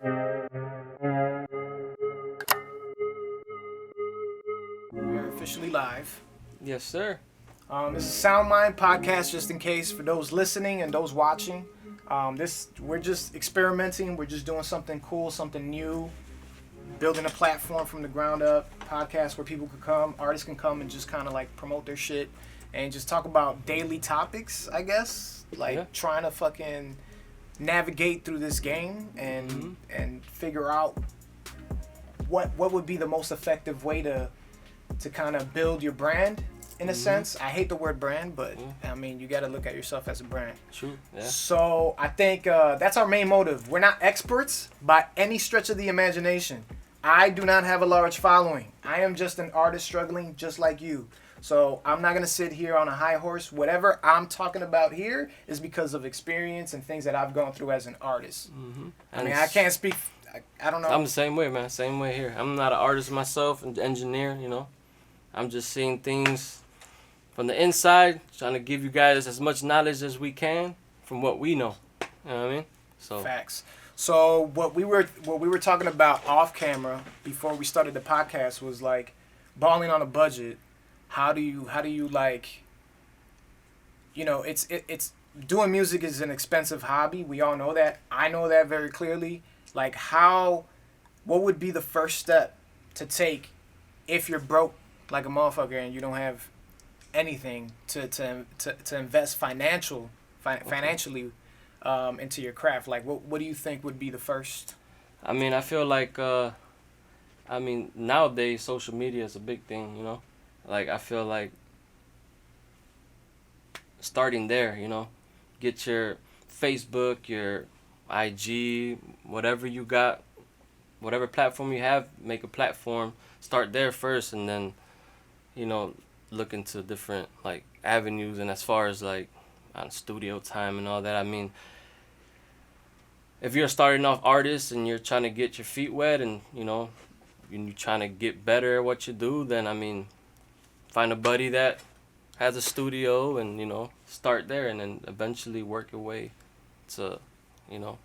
We are officially live. Yes, sir. This is Soundmind podcast, just in case for those listening and those watching. We're just experimenting. We're just doing something cool, something new, building a platform from the ground up. Podcast where people could come, artists can come and just kind of like promote their shit and just talk about daily topics. I guess trying to fucking navigate through this game and figure out what would be the most effective way to kind of build your brand in a sense. I hate the word brand, but I mean, you got to look at yourself as a brand. True. Yeah. So I think that's our main motive. We're not experts by any stretch of the imagination. I do not have a large following. I am just an artist struggling just like you. So I'm not going to sit here on a high horse. Whatever I'm talking about here is because of experience and things that I've gone through as an artist. I mean, I can't speak. I don't know. I'm the same way, man. Same way here. I'm not an artist myself, an engineer, you know. I'm just seeing things from the inside, trying to give you guys as much knowledge as we can from what we know. You know what I mean? So facts. So what we were talking about off camera before we started the podcast was like balling on a budget. How do you like, you know, it's doing music is an expensive hobby. We all know that. I know that very clearly. Like what would be the first step to take if you're broke like a motherfucker and you don't have anything to invest financially into your craft? Like what do you think would be the first? I mean, I feel like nowadays social media is a big thing, you know. Like I feel like starting there, you know, get your Facebook, your IG, whatever you got, whatever platform you have, make a platform, start there first, and then, you know, look into different like avenues. And as far as like studio time and all that, I mean, if you're a starting off artist and you're trying to get your feet wet and, you know, you're trying to get better at what you do, then I mean, find a buddy that has a studio and, you know, start there and then eventually work your way to, you know,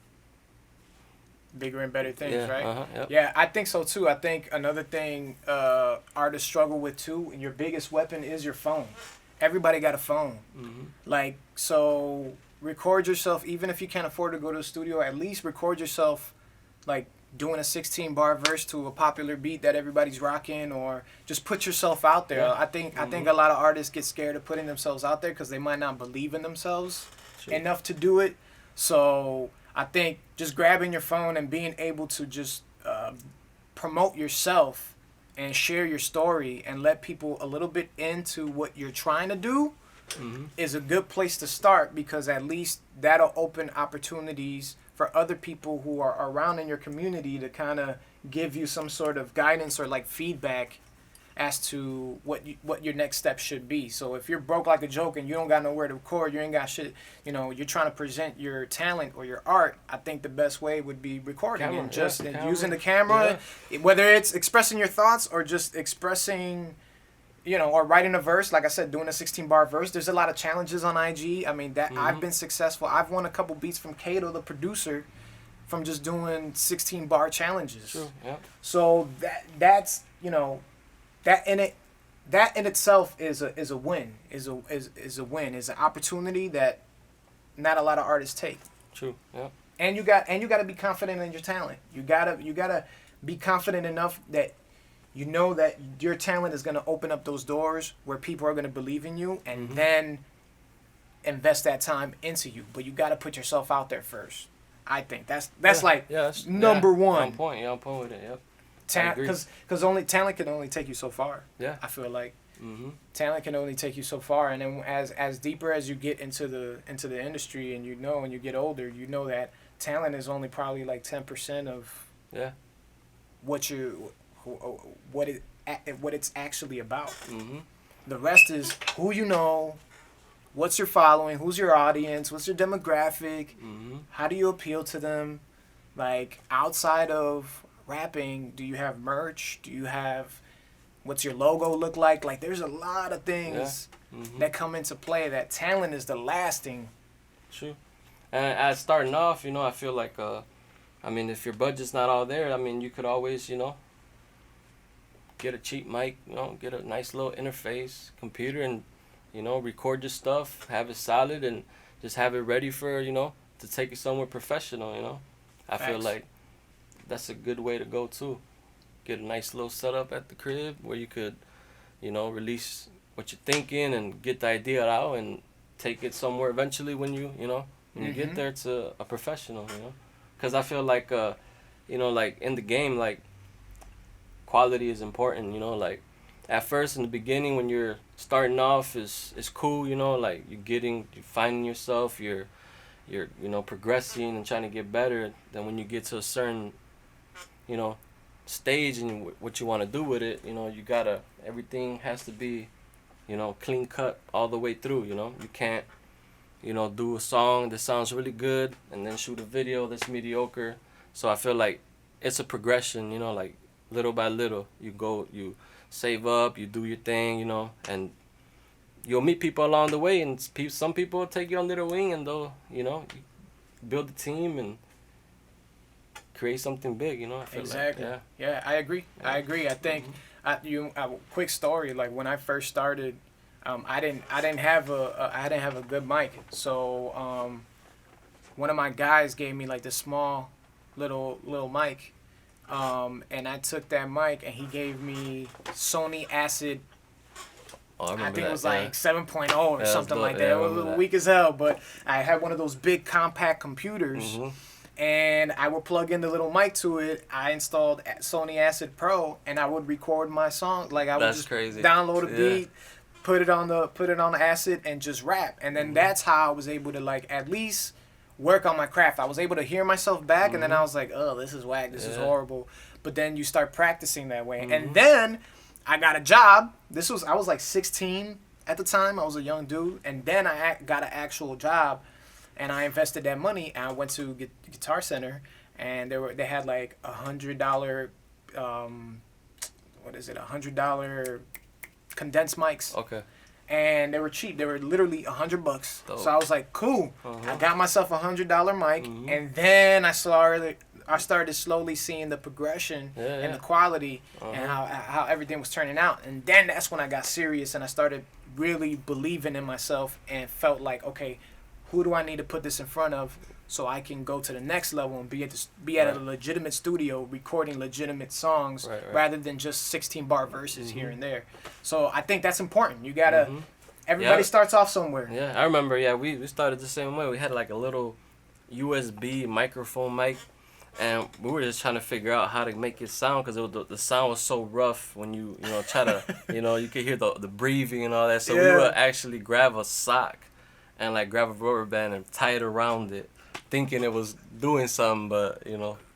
bigger and better things, right? Yep. Yeah, I think so too. I think another thing artists struggle with too, and your biggest weapon is your phone. Everybody got a phone. Like, so record yourself, even if you can't afford to go to a studio, at least record yourself like doing a 16-bar verse to a popular beat that everybody's rocking, or just put yourself out there. I think a lot of artists get scared of putting themselves out there because they might not believe in themselves enough to do it. So I think just grabbing your phone and being able to just promote yourself and share your story and let people a little bit into what you're trying to do is a good place to start, because at least that'll open opportunities for other people who are around in your community to kind of give you some sort of guidance or like feedback as to what your next step should be. So if you're broke like a joke and you don't got nowhere to record, you ain't got shit, you know, you're trying to present your talent or your art, I think the best way would be recording and just using the camera, whether it's expressing your thoughts or just expressing, you know, or writing a verse. Like I said, doing a 16-bar verse. There's a lot of challenges on IG. I mean, that I've been successful. I've won a couple beats from Kato, the producer, from just doing 16-bar challenges. True. Yeah. So that's, you know, that in itself is a win. Is a win. Is an opportunity that not a lot of artists take. True. Yeah. And you got to be confident in your talent. You gotta be confident enough that you know that your talent is going to open up those doors where people are going to believe in you, and then invest that time into you. But you got to put yourself out there first. I think that's number one. On point. Yeah, on point with it. Yep. Because only talent can only take you so far. Yeah. I feel like talent can only take you so far, and then as deeper as you get into the industry, and you know, and you get older, you know that talent is only probably like 10% of what it's actually about. The rest is who you know, what's your following, who's your audience, what's your demographic, how do you appeal to them, like outside of rapping. Do you have merch? Do you have, what's your logo look like? Like there's a lot of things that come into play. That talent is the last thing. True. And as starting off, you know, I feel like I mean, if your budget's not all there, I mean, you could always, get a cheap mic, get a nice little interface, computer, and, record your stuff, have it solid, and just have it ready for, to take it somewhere professional, I feel Facts. like that's a good way to go, too. Get a nice little setup at the crib where you could, release what you're thinking and get the idea out and take it somewhere eventually when you get there to a professional, Because I feel like, like in the game, like, quality is important, like, at first in the beginning when you're starting off is cool, like, you're finding yourself, you're progressing and trying to get better. Then when you get to a certain, stage and what you want to do with it, everything has to be, clean cut all the way through, You can't, do a song that sounds really good and then shoot a video that's mediocre. So I feel like it's a progression, like little by little. You save up, you do your thing, and you'll meet people along the way, and some people will take you under their wing and they'll, build a team and create something big, I feel Exactly. like. Yeah, I agree. Yeah. I agree. I think quick story. Like when I first started, I didn't have a good mic. So one of my guys gave me like this small little mic, and I took that mic and he gave me Sony Acid. Oh, I think that. it was like 7.0 or Yeah, something like yeah, that. I It was remember that. weak as hell, but I had one of those big compact computers. And I would plug in the little mic to it. I installed Sony Acid Pro, and I would record my song. Like I would That's just crazy. download a Yeah. beat, put it on the Acid, and just rap. And then that's how I was able to like at least work on my craft. I was able to hear myself back, and then I was like, oh, this is whack. This is Yeah. horrible. But then you start practicing that way, and then I got a job. I was like 16 at the time. I was a young dude, and then I got an actual job. And I invested that money, and I went to Guitar Center, and they had like $100, $100 condensed mics, Okay. and they were cheap. They were literally $100. Dope. So I was like, cool. I got myself a $100 mic, Mhm. and then I started slowly seeing the progression Yeah, and yeah. the quality and how everything was turning out. And then that's when I got serious and I started really believing in myself and felt like, okay, who do I need to put this in front of so I can go to the next level and be at a legitimate studio recording legitimate songs Right. rather than just 16-bar verses here and there. So I think that's important. You gotta. Everybody starts off somewhere. Yeah, I remember. Yeah, we started the same way. We had like a little USB microphone mic, and we were just trying to figure out how to make it sound because the sound was so rough when you try to you could hear the breathing and all that. So we would actually grab a sock and like grab a rubber band and tie it around it, thinking it was doing something, but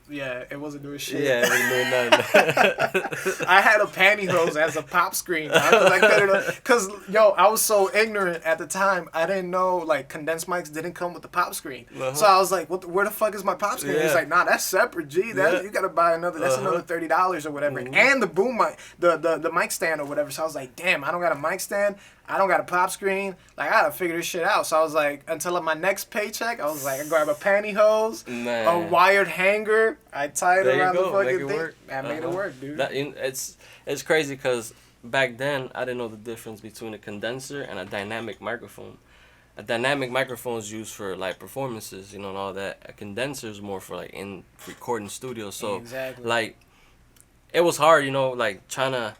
Yeah, it wasn't doing shit. yeah, it wasn't doing nothing. I had a pantyhose as a pop screen because I was so ignorant at the time. I didn't know like condensed mics didn't come with the pop screen. So I was like, where the fuck is my pop screen? Yeah. He's like, nah, that's separate. Gee, you gotta buy another. That's another $30 or whatever. And the boom mic, the mic stand or whatever. So I was like, damn, I don't got a mic stand. I don't got a pop screen. Like I gotta figure this shit out. So I was like, until my next paycheck, I was like, I grab a pantyhose, Man. a wired hanger. I tied it There you around the go. fucking Make it thing. work. I made it work, dude. It's crazy because back then I didn't know the difference between a condenser and a dynamic microphone. A dynamic microphone is used for like performances, and all that. A condenser is more for like in recording studios. So Exactly. like it was hard, like trying to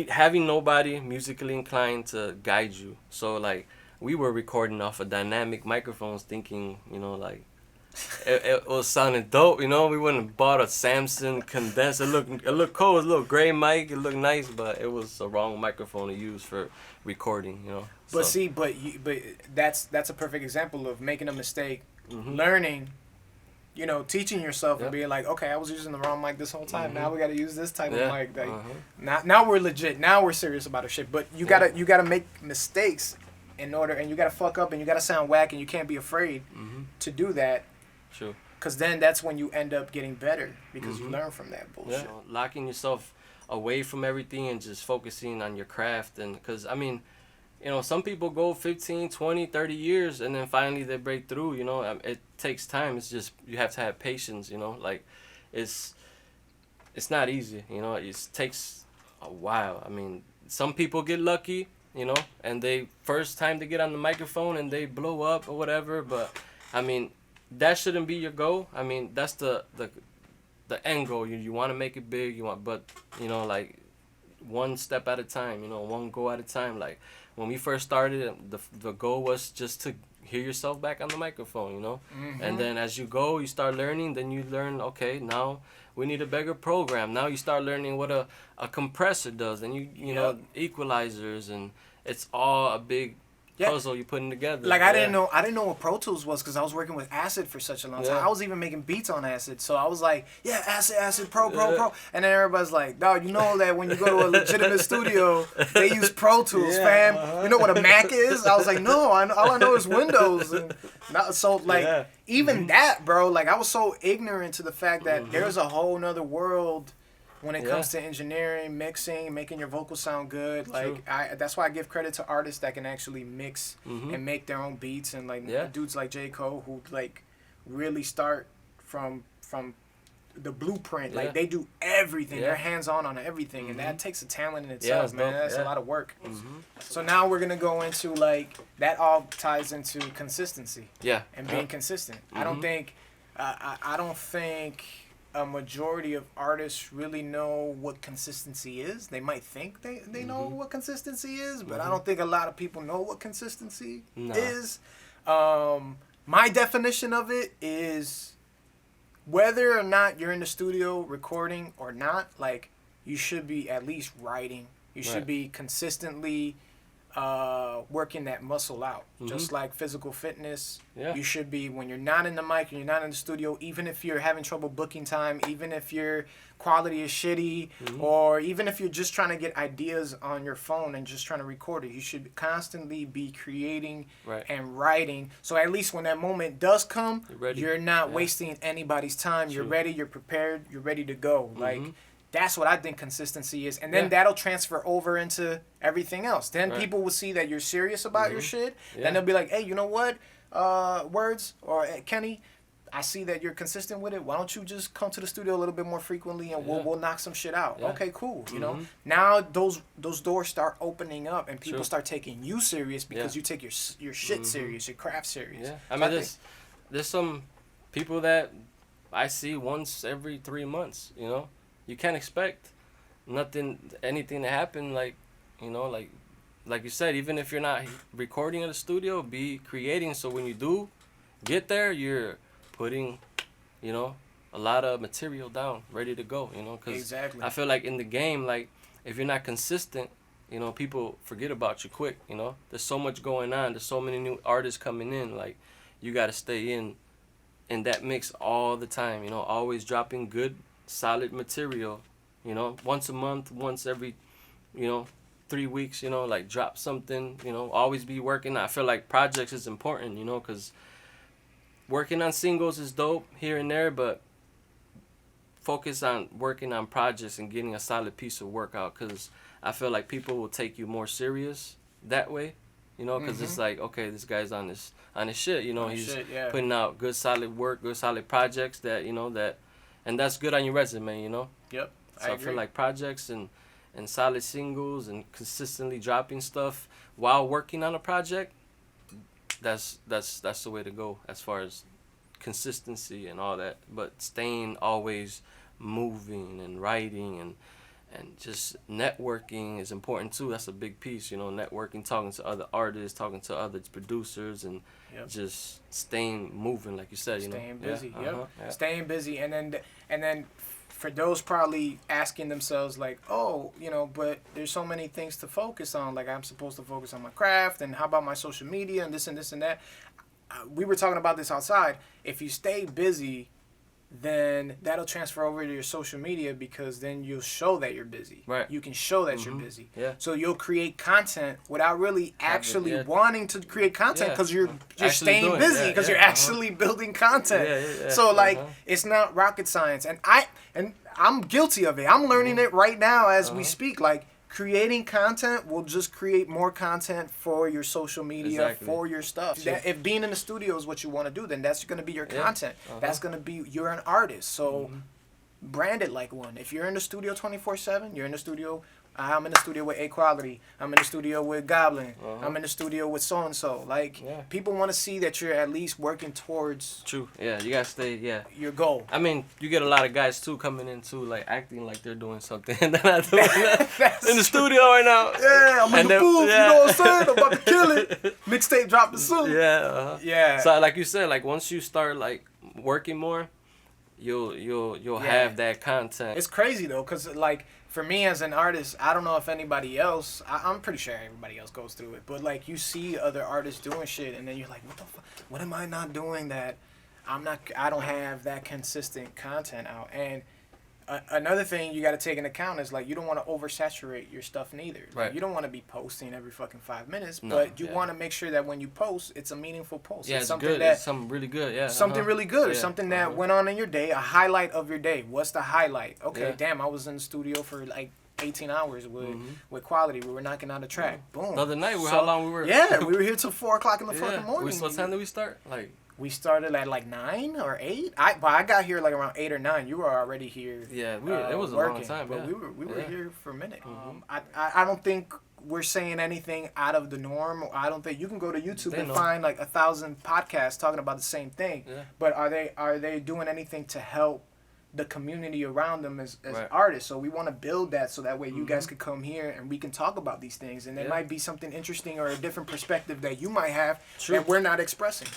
having nobody musically inclined to guide you. So like we were recording off of dynamic microphones, thinking like it was sounding dope. We wouldn't have bought a Samson condenser. It looked cool. It was a little gray mic. It looked nice, but it was the wrong microphone to use for recording. But So, see, but that's a perfect example of making a mistake, Mhm. learning, teaching yourself and Yep. being like, okay, I was using the wrong mic this whole time. Now we got to use this type Yeah. of mic. Like, now we're legit. Now we're serious about our shit. But you gotta make mistakes in order, and you gotta fuck up, and you gotta sound whack, and you can't be afraid to do that. True. Cause then that's when you end up getting better because you learn from that bullshit. Yeah. Locking yourself away from everything and just focusing on your craft, and because I mean, you know, some people go 15, 20, 30 years and then finally they break through, you know. It takes time. It's just, you have to have patience, you know. Like, it's not easy, you know. It takes a while. I mean, some people get lucky, you know, and they first time they get on the microphone and they blow up or whatever, but I mean, that shouldn't be your goal. I mean, that's the end goal. You want to make it big, but you know, like, one step at a time, you know, one go at a time. Like, when we first started, the goal was just to hear yourself back on the microphone, you know. And then as you go, you start learning, then you learn, okay, now we need a bigger program. Now you start learning what a compressor does, and you know, equalizers, and it's all a big puzzle you're putting together. Like, I didn't know what Pro Tools was because I was working with Acid for such a long time. I was even making beats on Acid, so I was like, yeah, Acid, Pro. And then everybody's like, dog, you know that when you go to a legitimate studio, they use Pro Tools, fam. You know what a Mac is? I was like, no, all I know is Windows. And so, like, even that, bro, like, I was so ignorant to the fact that there's a whole nother world when it comes to engineering, mixing, making your vocals sound good. Like, that's why I give credit to artists that can actually mix and make their own beats, and like dudes like J. Cole who like really start from the blueprint. Like, they do everything. They're hands on everything, and that takes a talent in itself, man. That's a lot of work. So now we're gonna go into, like, that all ties into consistency. And being consistent. I don't think a majority of artists really know what consistency is. They might think they know what consistency is, but I don't think a lot of people know what consistency is. My definition of it is, whether or not you're in the studio recording or not, like, you should be at least writing. You should be consistently working that muscle out. Just like physical fitness, you should be, when you're not in the mic and you're not in the studio, even if you're having trouble booking time, even if your quality is shitty, or even if you're just trying to get ideas on your phone and just trying to record it, you should constantly be creating and writing. So at least when that moment does come, you're not wasting anybody's time. You're ready, you're prepared, you're ready to go. Like, that's what I think consistency is. And then that'll transfer over into everything else. Then people will see that you're serious about your shit. Then they'll be like, hey, you know what? Words, or Kenny, I see that you're consistent with it. Why don't you just come to the studio a little bit more frequently, and we'll knock some shit out. Okay, cool. You know, now those doors start opening up, and people start taking you serious because you take your shit serious, your craft serious. I mean, there's some people that I see once every 3 months, you know. You can't expect anything to happen, like, you know, like you said, even if you're not recording in the studio, be creating, so when you do get there, you're putting, you know, a lot of material down, ready to go, you know, because I feel like in the game, like, if you're not consistent, you know, people forget about you quick, you know. There's so much going on. There's so many new artists coming in. Like, you got to stay in that mix all the time, you know, always dropping good, solid material, you know, once a month, once every, you know, 3 weeks, you know, like, drop something, you know, always be working. I feel like projects is important, you know, because working on singles is dope here and there, but focus on working on projects and getting a solid piece of work out, because I feel like people will take you more serious that way, you know, because it's like, okay, this guy's on his shit, you know, he's putting out good, solid work, good, solid projects that, you know, and that's good on your resume, you know? Yep. So I feel like projects and solid singles and consistently dropping stuff while working on a project, that's the way to go as far as consistency and all that. But staying always moving and writing and just networking is important too. That's a big piece, you know, networking, talking to other artists, talking to other producers, and just staying moving, like you said, you know. Staying busy, staying busy, and then for those probably asking themselves, like, oh, you know, but there's so many things to focus on. Like, I'm supposed to focus on my craft, and how about my social media, and this and this and that. We were talking about this outside. If you stay busy, then that'll transfer over to your social media, because then you'll show that you're busy. Right. You can show that you're busy. Yeah. So you'll create content without really actually wanting to create content, because you're staying busy, because you're actually building content. So like, it's not rocket science, and I'm guilty of it. I'm learning it right now as we speak. Like, creating content will just create more content for your social media, for your stuff. If being in the studio is what you want to do, then that's going to be your content. That's going to be, you're an artist. So brand it like one. If you're in the studio 24/7, you're in the studio. I'm in the studio with Equality. I'm in the studio with Goblin. I'm in the studio with so and so. Like people want to see that you're at least working towards. True. Yeah, you gotta stay. Yeah. Your goal. I mean, you get a lot of guys too coming in too, like acting like they're doing something and they're not doing that. In the studio right now. Yeah, I'm in the booth. You know what I'm saying? I'm about to kill it. Mixtape dropping soon. Yeah. Yeah. So like you said, like once you start like working more, you'll have that content. It's crazy though, cause like for me as an artist, I don't know if anybody else. I'm pretty sure everybody else goes through it, but like you see other artists doing shit, and then you're like, what the fuck? What am I not doing that? I don't have that consistent content out. And another thing you got to take into account is like you don't want to oversaturate your stuff neither. Like, you don't want to be posting every fucking 5 minutes, but you want to make sure that when you post, it's a meaningful post. Yeah, it's something good. It's something really good. Yeah, something really good, or something that went on in your day. A highlight of your day. What's the highlight? Okay, damn, I was in the studio for like 18 hours with Quality. We were knocking out a track. Boom. The other night, how long we were? Yeah, we were here till 4 o'clock in the fucking morning. What time did we start? Like. We started at like 9 or 8. I got here like around 8 or 9. You were already here. Yeah, it was working, a long time. But we were here for a minute. I don't think we're saying anything out of the norm. I don't think you can go to YouTube and find like 1,000 podcasts talking about the same thing. Yeah. But are they doing anything to help the community around them as artists? So we want to build that so that way you guys could come here and we can talk about these things, and there might be something interesting or a different perspective that you might have that we're not expressing.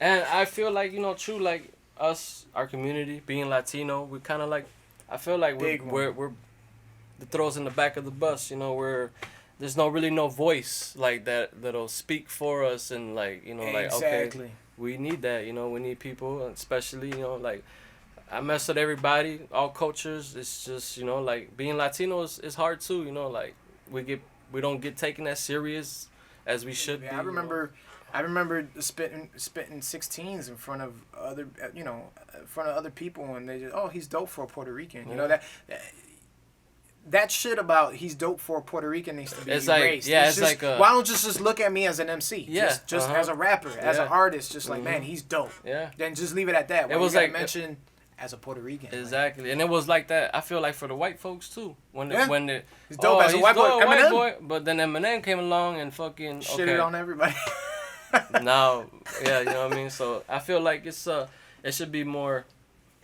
And I feel like, true, like us, our community, being Latino, we kind of like, I feel like we're the throws in the back of the bus, there's really no voice like that'll speak for us, and like, like, okay, we need that, we need people, especially, like, I mess with everybody, all cultures. It's just, like being Latino is hard too, like we don't get taken as serious as we should be. I remember spitting 16s in front of other people, and they just, oh, he's dope for a Puerto Rican. You know that shit about he's dope for a Puerto Rican needs to be erased. Why don't you just look at me as an MC? Yeah, just as a rapper, as an artist, just like, man, he's dope. Yeah. Then just leave it at that. It was like mention as a Puerto Rican. Exactly, like. And it was like that. I feel like for the white folks too. When he's dope as a white boy. But then Eminem came along and fucking shitted on everybody. Now, yeah, you know what I mean? So I feel like it should be more,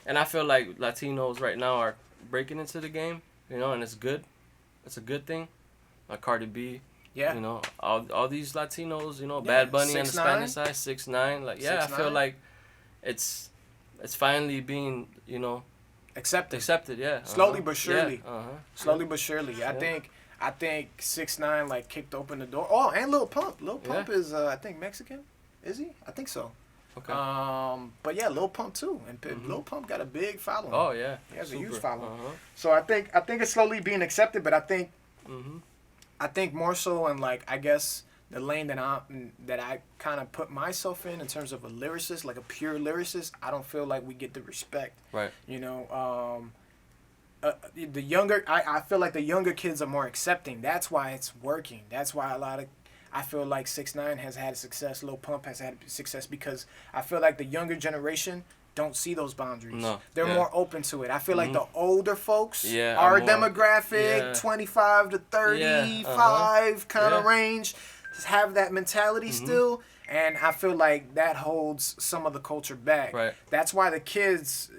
and I feel like Latinos right now are breaking into the game, and it's good. It's a good thing. Like Cardi B, all these Latinos, Bad Bunny on the Spanish side, 6ix9ine, like, I feel like it's finally being, accepted, yeah. Slowly but surely. Yeah. Slowly but surely. I think 6ix9ine like kicked open the door. Oh, and Lil Pump. Lil Pump is I think Mexican. Is he? I think so. Okay. But yeah, Lil Pump too, and Lil Pump got a big following. Oh yeah. He has a huge following. So I think it's slowly being accepted, but I think more so in like, I guess, the lane that I kind of put myself in terms of a lyricist, like a pure lyricist. I don't feel like we get the respect. Right. The younger, I feel like the younger kids are more accepting. That's why it's working. That's why I feel like 6ix9ine has had success. Lil Pump has had success, because I feel like the younger generation don't see those boundaries. No. They're more open to it. I feel like the older folks, our demographic, 25 to 35 kind of range, have that mentality still. And I feel like that holds some of the culture back. Right. That's why the kids,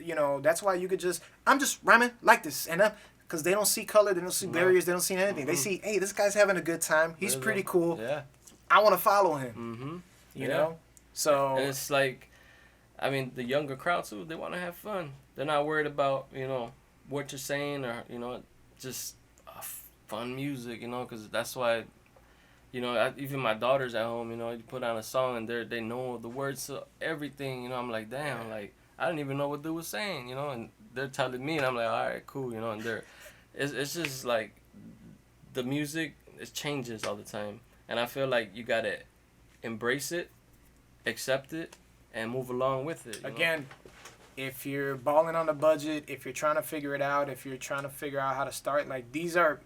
that's why you could I'm just rhyming like this. And because they don't see color, they don't see barriers, they don't see anything. They see, hey, this guy's having a good time. He's pretty cool. Yeah. I want to follow him. You know? So. And it's like, I mean, the younger crowd too, they want to have fun. They're not worried about, what you're saying, or, just fun music, because that's why. Even my daughters at home, you put on a song and they know the words to everything, I'm like, damn, like, I didn't even know what dude was saying, and they're telling me, and I'm like, all right, cool, and it's just like, the music, it changes all the time, and I feel like you gotta embrace it, accept it, and move along with it. Again, if you're balling on a budget, if you're trying to figure it out, if you're trying to figure out how to start, like these are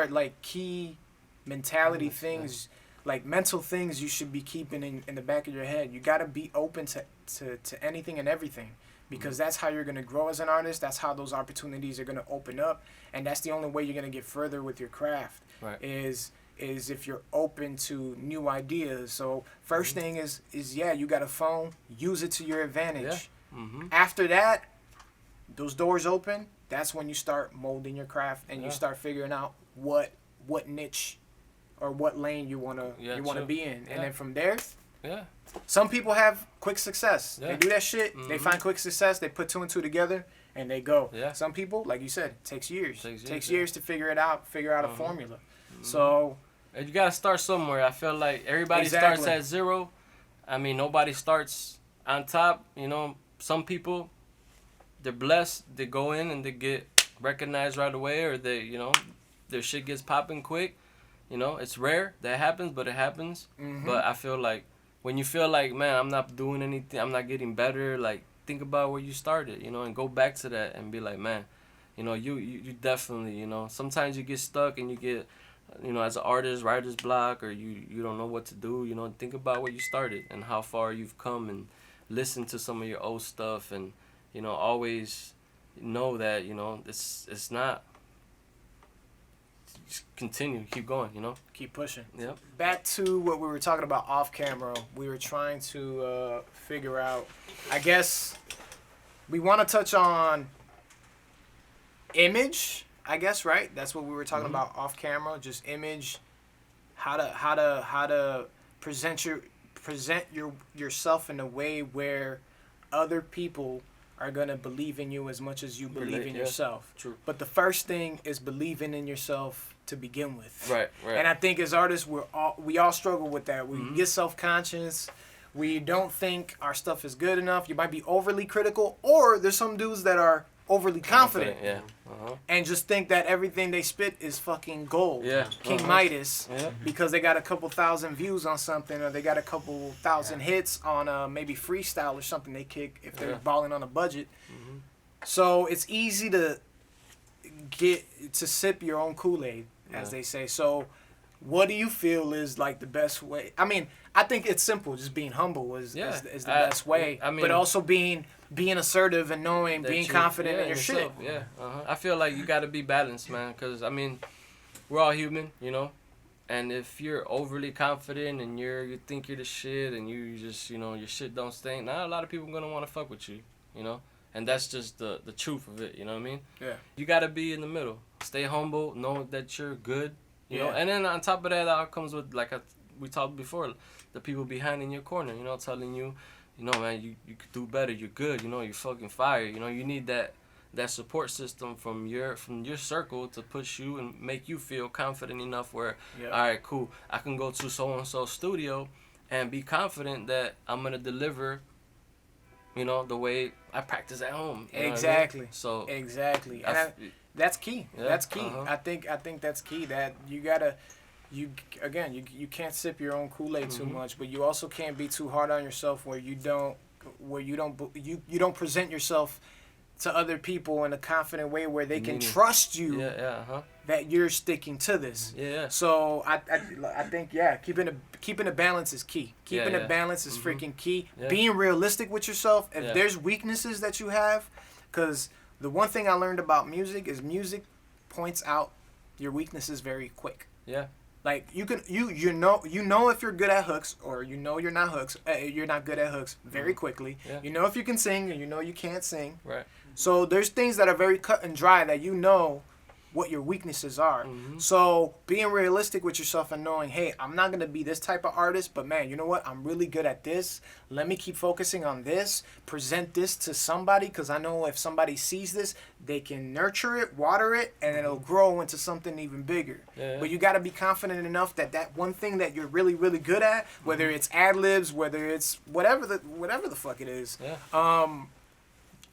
like key mentality things, like mental things you should be keeping in the back of your head. You got to be open to anything and everything, because that's how you're going to grow as an artist. That's how those opportunities are going to open up, and that's the only way you're going to get further with your craft. Right. Is if you're open to new ideas. So first thing is yeah, you got a phone, use it to your advantage. Yeah. After that, those doors open, that's when you start molding your craft, and you start figuring out what niche or what lane you wanna be in. And then from there, some people have quick success. They do that shit, they find quick success, they put 2 and 2 together, and they go. Some people, like you said, it takes years. Takes years to figure it out, figure out a formula. So you gotta start somewhere. I feel like everybody starts at zero. I mean, nobody starts on top. You know, some people, they're blessed. They go in and they get recognized right away, or they, you know, their shit gets popping quick. You know, it's rare that happens, but it happens. But I feel like when you feel like, man, I'm not doing anything, I'm not getting better, like, think about where you started, you know, and go back to that and be like, man, you know, you definitely, you know, sometimes you get stuck and you get, you know, as an artist, writer's block, or you don't know what to do, you know, think about where you started and how far you've come, and listen to some of your old stuff, and, you know, always know that, you know, it's not, just continue, keep going, you know. Keep pushing. Yep. Back to what we were talking about off camera, we were trying to figure out, I guess, we want to touch on image, I guess, right? That's what we were talking about off camera, just image, how to present yourself in a way where other people are going to believe in you as much as you believe in yourself. True. But the first thing is believing in yourself to begin with. Right. And I think as artists, we all struggle with that. We get self-conscious. We don't think our stuff is good enough. You might be overly critical, or there's some dudes that are overly confident. Yeah. And just think that everything they spit is fucking gold. Yeah. King Midas. Yeah. Because they got a couple thousand views on something, or they got a couple thousand hits on maybe freestyle or something they kick if they're balling on a budget. So it's easy to sip your own Kool-Aid, as they say. So what do you feel is like the best way? I mean, I think it's simple. Just being humble is the best way. I mean, but also being assertive and knowing, being confident in your shit. Yeah. I feel like you got to be balanced, man. Because, I mean, we're all human, you know. And if you're overly confident and you think you're the shit, and you just, you know, your shit don't stink, not a lot of people going to want to fuck with you, you know. And that's just the truth of it, you know what I mean? Yeah. You got to be in the middle. Stay humble. Know that you're good, you know. And then on top of that comes with, like we talked before, the people behind in your corner, you know, telling you, you know, man, you could do better. You're good. You know, you're fucking fire. You know, you need that support system from your circle to push you and make you feel confident enough where, all right, cool, I can go to so-and-so studio and be confident that I'm going to deliver, you know, the way I practice at home. Exactly. I mean? So exactly. And that's key. Yeah, that's key. I think that's key, that you gotta, you can't sip your own Kool-Aid too much, but you also can't be too hard on yourself where you don't present yourself to other people in a confident way where they can trust you that you're sticking to this. Yeah. So I think keeping a balance is key. Keeping a balance is freaking key. Yeah. Being realistic with yourself. If there's weaknesses that you have, because the one thing I learned about music is music points out your weaknesses very quick. Yeah. Like you know if you're good at hooks, or you know you're not good at hooks very quickly. Yeah. You know if you can sing, and you know you can't sing. Right. So there's things that are very cut and dry that you know what your weaknesses are. So being realistic with yourself and knowing, hey, I'm not going to be this type of artist, but man, you know what? I'm really good at this. Let me keep focusing on this, present this to somebody, because I know if somebody sees this, they can nurture it, water it, and it'll grow into something even bigger. Yeah. But you got to be confident enough that one thing that you're really, really good at, whether it's ad-libs, whether it's whatever the fuck it is,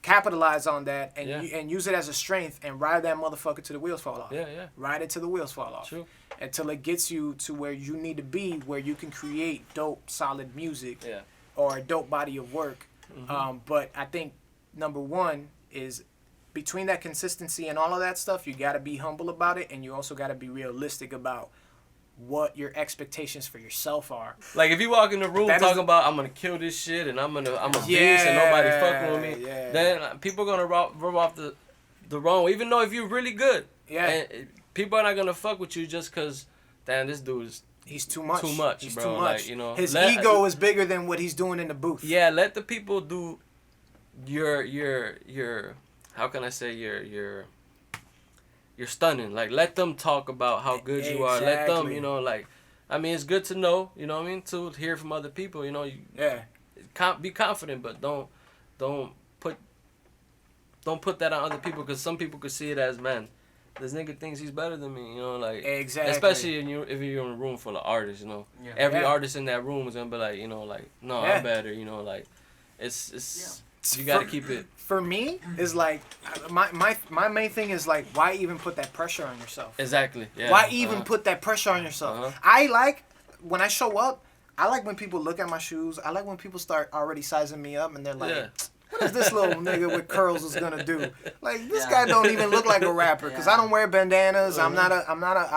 capitalize on that and use it as a strength and ride that motherfucker till the wheels fall off. Ride it till the wheels fall off. True. Until it gets you to where you need to be, where you can create dope, solid music or a dope body of work. But I think number one is between that consistency and all of that stuff, you got to be humble about it, and you also got to be realistic about what your expectations for yourself are. Like if you walk in the room talking about I'm gonna kill this shit and I'm a beast and nobody fucking with me, then people gonna rub off the wrong way. Even though if you're really good, and people are not gonna fuck with you just cause, damn, this dude is. He's too much. He's bro. Too much. Like, you know, his ego is bigger than what he's doing in the booth. Yeah, let the people do your how can I say your stunning. Like let them talk about how good you are. Let them, you know, like I mean, it's good to know, you know what I mean, to hear from other people, you know. Be confident, but don't put that on other people, because some people could see it as, man, this nigga thinks he's better than me, you know, like especially if you're in a room full of artists, you know. Every artist in that room is gonna be like, you know, like, no, I'm better, you know, like it's you gotta keep it. For me, is like my main thing is like, why even put that pressure on yourself? Exactly. Yeah. Why even put that pressure on yourself? I like when I show up. I like when people look at my shoes. I like when people start already sizing me up and they're like, what is this little nigga with curls is gonna do? Like, this guy don't even look like a rapper, because I don't wear bandanas. I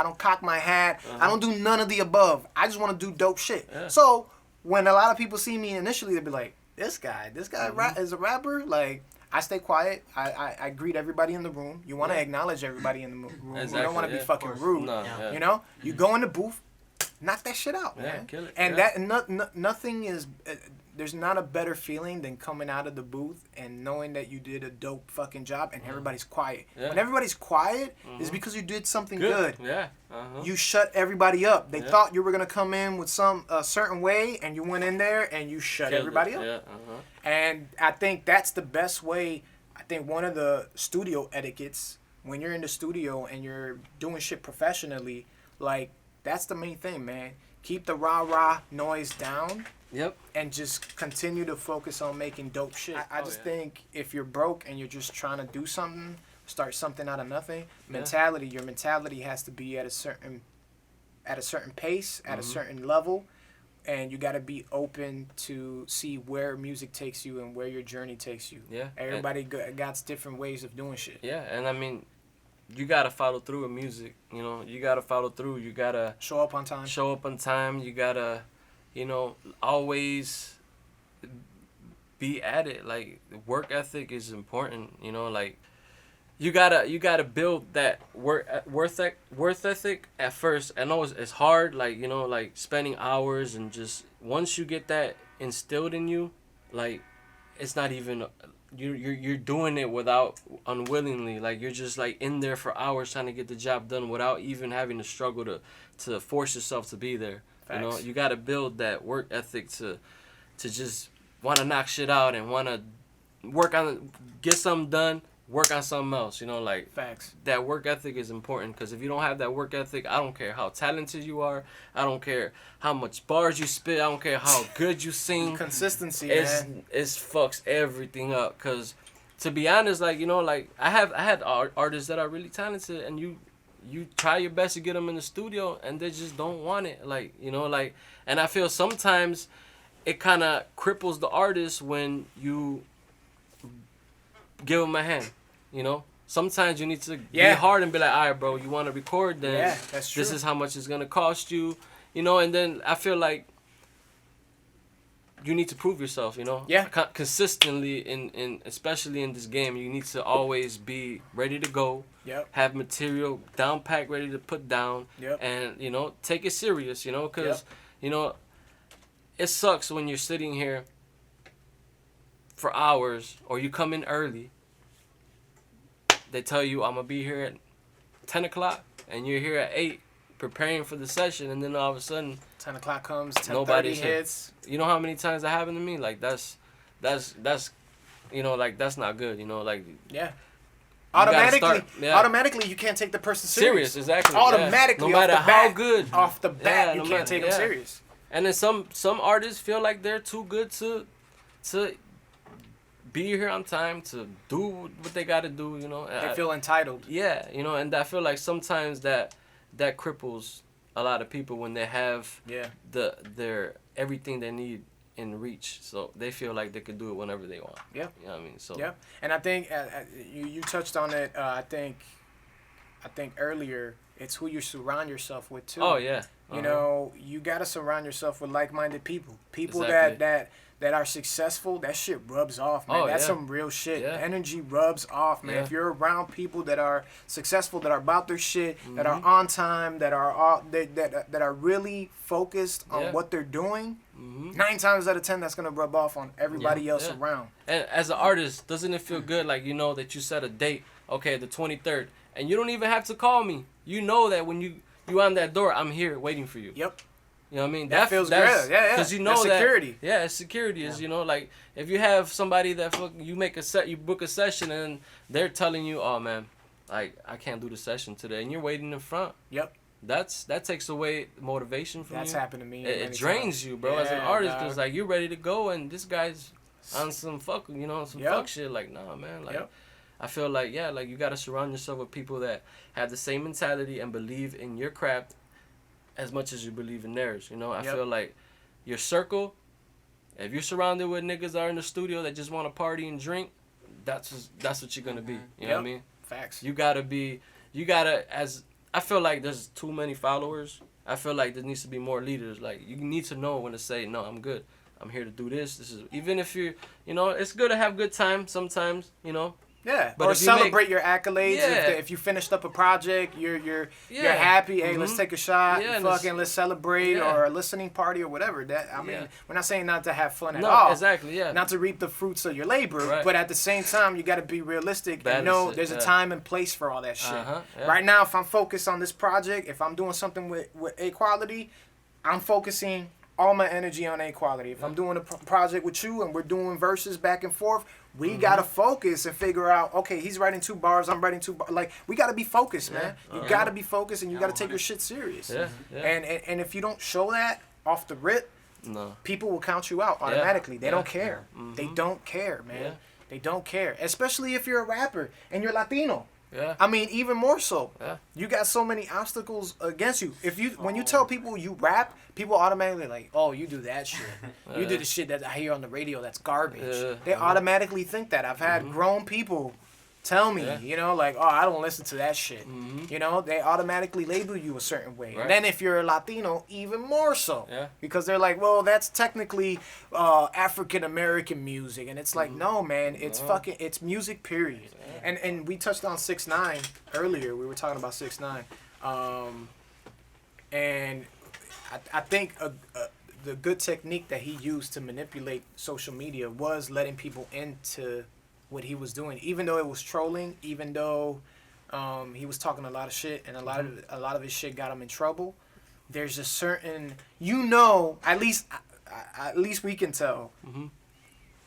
don't cock my hat. I don't do none of the above. I just want to do dope shit. So when a lot of people see me initially, they'll be like, this guy is a rapper. Like, I stay quiet. I greet everybody in the room. You want to acknowledge everybody in the room. Exactly, you don't want to be fucking rude. No, you know? You go in the booth, knock that shit out, man. Kill it. And nothing is... there's not a better feeling than coming out of the booth and knowing that you did a dope fucking job and everybody's quiet. When everybody's quiet, it's because you did something good. You shut everybody up. They thought you were going to come in with a certain way, and you went in there and you shut everybody up. And I think that's the best way. I think one of the studio etiquettes, when you're in the studio and you're doing shit professionally, like, that's the main thing, man. Keep the rah-rah noise down. And just continue to focus on making dope shit. I just think if you're broke and you're just trying to do something, start something out of nothing, your mentality has to be at a certain pace, at a certain level, and you got to be open to see where music takes you and where your journey takes you. Everybody got different ways of doing shit. And I mean, you gotta follow through with music. You know, you gotta follow through. You gotta show up on time. You gotta, you know, always be at it. Like, work ethic is important, you know, like you gotta build that work ethic at first. I know it's hard, like, you know, like spending hours, and just once you get that instilled in you, like, it's not even you're doing it without unwillingly, like you're just like in there for hours trying to get the job done without even having to struggle to force yourself to be there. Facts. You know, you got to build that work ethic to just want to knock shit out and want to get something done, work on something else, you know, like. Facts. That work ethic is important, because if you don't have that work ethic, I don't care how talented you are, I don't care how much bars you spit, I don't care how good you sing. Consistency, man. It fucks everything up, because to be honest, like, you know, like I had artists that are really talented, and you try your best to get them in the studio and they just don't want it, like, you know, like, and I feel sometimes it kind of cripples the artist when you give them a hand, you know. Sometimes you need to be hard and be like, all right, bro, you want to record, then that's true. This is how much it's going to cost you, you know. And then I feel like you need to prove yourself, you know. Consistently, in especially in this game, you need to always be ready to go. Have material down packed, ready to put down. And, you know, take it serious, you know, because, you know, it sucks when you're sitting here for hours, or you come in early. They tell you, I'm going to be here at 10 o'clock, and you're here at 8 preparing for the session, and then all of a sudden 10 o'clock comes, 10:30 hits. You know how many times that happened to me? Like, that's you know, like, that's not good, you know, like. Automatically, you can't take the person serious. Exactly. Automatically, no matter how good. Off the bat, you can't take them serious. And then some artists feel like they're too good to be here on time, to do what they got to do, you know. They feel entitled. Yeah, you know, and I feel like sometimes that cripples a lot of people when they have their everything they need in reach, so they feel like they could do it whenever they want. Yeah. You know what I mean? So Yeah, and I think you touched on it. I think earlier, it's who you surround yourself with too. Oh yeah. You know, you gotta surround yourself with like-minded people. People Exactly. that are successful. That shit rubs off, man. Oh, That's yeah. some real shit. Yeah. Energy rubs off, man. Yeah. If you're around people that are successful, that are about their shit, that are on time, that are all, that are really focused on Yeah. what they're doing, 9 times out of 10, that's gonna rub off on everybody else Yeah. around. And as an artist, doesn't it feel good, like, you know, that you set a date, okay, the 23rd, and you don't even have to call me. You know that when you on that door, I'm here waiting for you. Yep. You know what I mean? That feels good. Yeah. Because you know That's that security. Yeah, it's security. Is, you know, like if you have somebody that you book a session and they're telling you, oh man, like I can't do the session today, and you're waiting in front. Yep. That takes away motivation from That's you. happened to me. It many drains times. you, bro, as an artist, dog. because like you're ready to go, and this guy's on some fuck, you know, some Yep. fuck shit. Like, nah, man, like. Yep. I feel like, yeah, like you gotta surround yourself with people that have the same mentality and believe in your craft as much as you believe in theirs. You know, I Yep. feel like your circle, if you're surrounded with niggas that are in the studio that just want to party and drink, that's what you're gonna be. You know what I mean? Facts. You gotta, as I feel like there's too many followers. I feel like there needs to be more leaders. Like, you need to know when to say, no, I'm good. I'm here to do this. This is, even if you know, it's good to have good time sometimes, you know. Yeah, But or if you celebrate your accolades. Yeah. If you finished up a project, you're Yeah. happy. Hey, let's take a shot. Yeah, and Fucking let's celebrate, Yeah. or a listening party or whatever. That I mean, Yeah. we're not saying not to have fun at No, all. exactly, yeah. Not to reap the fruits of your labor, Right. but at the same time, you got to be realistic and Balance know it, there's yeah. a time and place for all that shit. Yeah. Right now, if I'm focused on this project, if I'm doing something with equality, I'm focusing all my energy on equality. If I'm doing a project with you and we're doing verses back and forth, we gotta focus and figure out, okay, he's writing 2 bars, I'm writing 2 bars. Like, we gotta be focused, man. You gotta be focused, and you gotta take your shit serious. Yeah, yeah. And if you don't show that off the rip, No. people will count you out automatically. They Yeah. don't care. They don't care, man. Yeah. They don't care. Especially if you're a rapper and you're Latino. Yeah. I mean, even more so. Yeah. You got so many obstacles against you. When you tell people you rap, people automatically like, oh, you do that shit. You do the shit that I hear on the radio that's garbage. Yeah. They automatically think that. I've had grown people tell me, Yeah. you know, like, oh, I don't listen to that shit. You know, they automatically label you a certain way. Right. And then if you're a Latino, even more so. Yeah. Because they're like, well, that's technically African American music. And it's like, no, man, it's it's music, period. And we touched on 6ix9ine earlier. We were talking about 6ix9ine. And I think the good technique that he used to manipulate social media was letting people into what he was doing, even though it was trolling, even though he was talking a lot of shit, and a lot of his shit got him in trouble. There's a certain, at least we can tell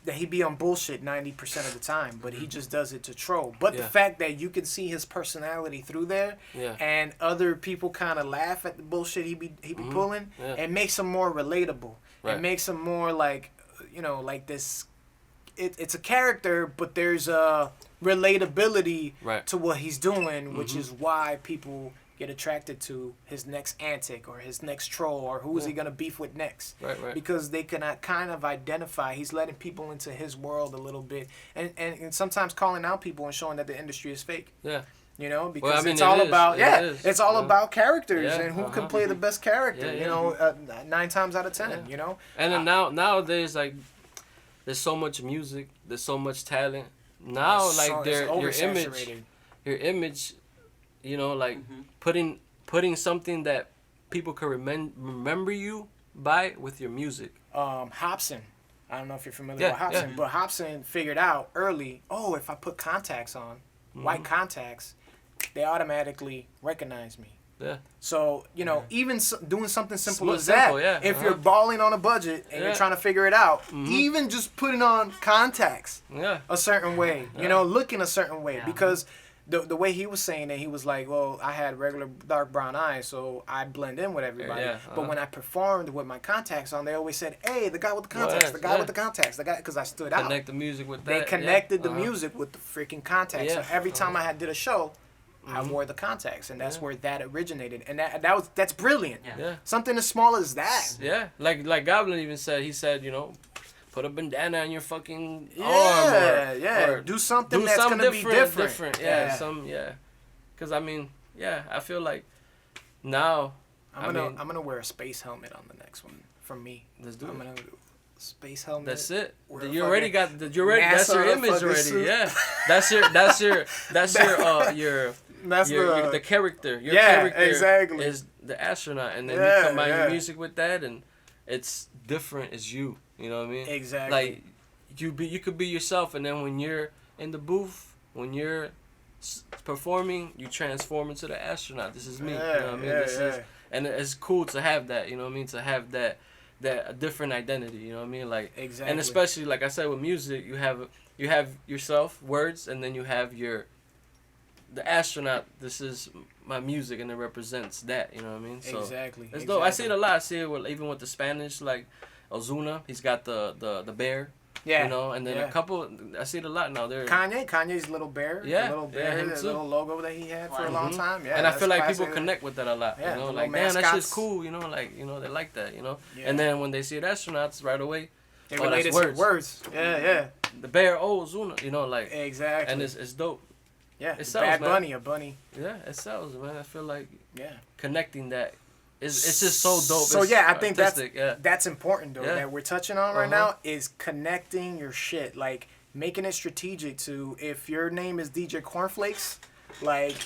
that he be on bullshit 90% of the time, but he just does it to troll. But the fact that you can see his personality through there, and other people kind of laugh at the bullshit he be pulling, it makes him more relatable. Right. It makes him more like, like this. It's a character, but there's a relatability to what he's doing, which is why people get attracted to his next antic or his next troll, or who is he gonna beef with next? Right. Because they can kind of identify. He's letting people into his world a little bit, and sometimes calling out people and showing that the industry is fake. Yeah. Because Well, I mean, it's all it is. about it's all Yeah. about characters Yeah. and who can play the best character. Yeah. 9 times out of 10. Yeah. And then nowadays, like, there's so much music, there's so much talent. Now, like, your image, like putting something that people can remember you by with your music. Hobson. I don't know if you're familiar with Hobson, but Hobson figured out early, if I put contacts on, white contacts, they automatically recognize me. Yeah. So, even doing something simple as Simple, that, yeah. if you're balling on a budget and you're trying to figure it out, even just putting on contacts a certain way, looking a certain way, because the way he was saying it, he was like, well, I had regular dark brown eyes, so I blend in with everybody. But when I performed with my contacts on, they always said, hey, the guy with the contacts, the guy with the contacts, the guy, because I stood out. Connect the music with that. They connected the music with the freaking contacts. So every time I did a show, I wore the contacts, and that's where that originated, and that's brilliant. Yeah. Something as small as that. Yeah, like Goblin even said. He said, you know, put a bandana on your fucking arm. Or Do something do that's something gonna be different. Yeah. Because I mean, I feel like now I'm gonna wear a space helmet on the next one from me. Let's do it. I'm gonna do space helmet. That's it. Wear You already got that's your NASA image already. suit. Yeah. That's your the character. Your character exactly. is the astronaut, and then you combine your music with that, and it's different as you. You know what I mean? Exactly. Like you could be yourself, and then when you're in the booth, when you're performing, you transform into the astronaut. This is me. You know what I mean? Is, and it's cool to have that. You know what I mean? To have that a different identity. You know what I mean? Like exactly. And especially like I said with music, you have yourself, words, and then you have the astronaut. This is my music, and it represents that. You know what I mean? So exactly. It's dope. I see it a lot. I see it even with the Spanish, like Ozuna. He's got the bear. Yeah. You know, and then a couple. I see it a lot now. Kanye's little bear. Yeah. The little bear. Him The too. little logo that he had for a long time. Yeah. And I feel like classic. people connect with that a lot. Yeah, You know, the like little man, that shit's mascots. cool. You know, like they like that. You know. Yeah. And then when they see the astronauts right away, They oh, related that's to words. Yeah. the bear, Ozuna. You know, like Exactly. and it's dope. Yeah. It sells, Bad man. Bunny, a bunny. Yeah, it sells, man. I feel like Yeah. connecting that it's just so dope. So it's I think artistic. that's important though that we're touching on right now is connecting your shit, like making it strategic to if your name is DJ Cornflakes, like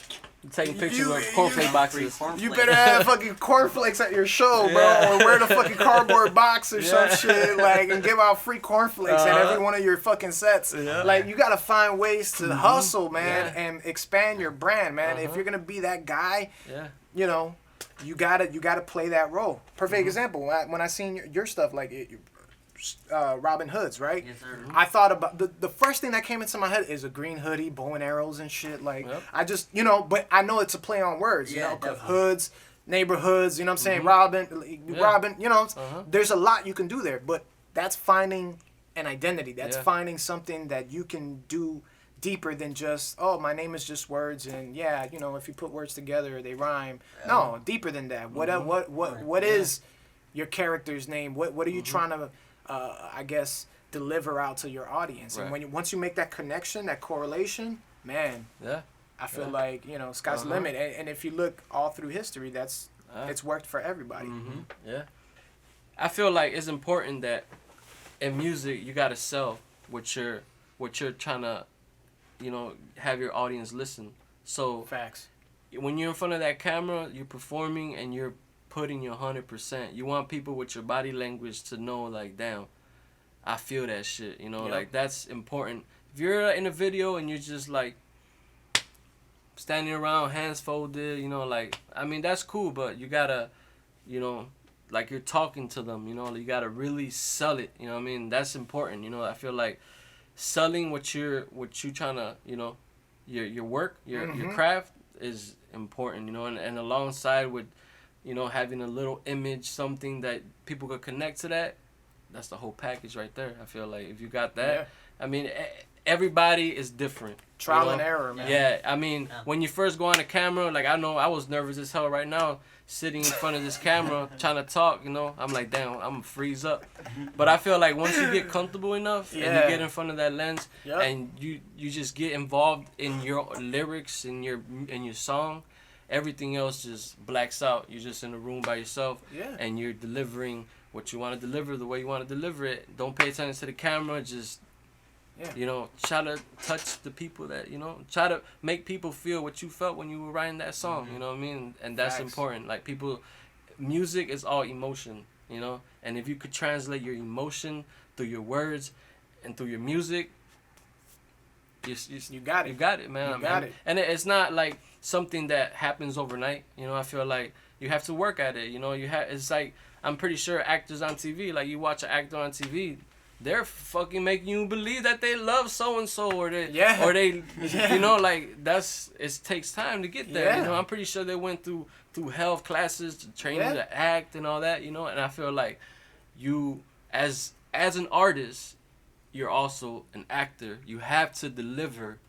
taking pictures of cornflake boxes. you better have fucking cornflakes at your show, bro, or wear the fucking cardboard box or some shit, like, and give out free cornflakes at every one of your fucking sets. Like, you gotta find ways to hustle, man, and expand your brand, man. If you're gonna be that guy, you know, you gotta play that role. Perfect example. When I seen your stuff, like Robin Hood's, right? Yes, sir. I thought about the first thing that came into my head is a green hoodie, bow and arrows and shit. Like I just, you know, but I know it's a play on words, you know, 'cause hoods, neighborhoods, you know what I'm saying? Robin, you know, there's a lot you can do there, but that's finding an identity. That's finding something that you can do deeper than just, oh, my name is just words, and you know, if you put words together, they rhyme. No, deeper than that. What is your character's name? What are you trying to, I guess, deliver out to your audience? And once you make that connection, that correlation, man, I feel like, you know, sky's the limit. And if you look all through history, that's it's worked for everybody. Yeah, I feel like it's important that in music you gotta sell what you're trying to, you know, have your audience listen. So Facts. When you're in front of that camera, you're performing and you're putting your 100%. You want people with your body language to know, like, damn, I feel that shit. You know, like, that's important. If you're in a video and you're just like standing around, hands folded, you know, like, I mean, that's cool, but you gotta, you know, like, you're talking to them, you know, you gotta really sell it. You know what I mean? That's important. You know, I feel like selling what you trying to, you know, your work, your craft is important, you know, and alongside with, you know, having a little image, something that people could connect to, that's the whole package right there. I feel like if you got that, I mean, everybody is different. Trial and error, man. Yeah, I mean, when you first go on the camera, like, I know I was nervous as hell right now, sitting in front of this camera, trying to talk, you know. I'm like, damn, I'm going to freeze up. But I feel like once you get comfortable enough and you get in front of that lens and you just get involved in your lyrics, in your song, everything else just blacks out. You're just in a room by yourself and you're delivering what you want to deliver the way you want to deliver it. Don't pay attention to the camera, just... you know, try to touch the people that, you know, try to make people feel what you felt when you were writing that song, you know what I mean? And that's important. Like, music is all emotion, you know? And if you could translate your emotion through your words and through your music, you got it. You got it, man. You got it. And it's not like something that happens overnight, you know? I feel like you have to work at it, you know? It's like, I'm pretty sure actors on TV, like, you watch an actor on TV, they're fucking making you believe that they love so and so, or they, you know, like, it takes time to get there. You know, I'm pretty sure they went through health classes, to training to act and all that. You know, and I feel like you, as an artist, you're also an actor. You have to deliver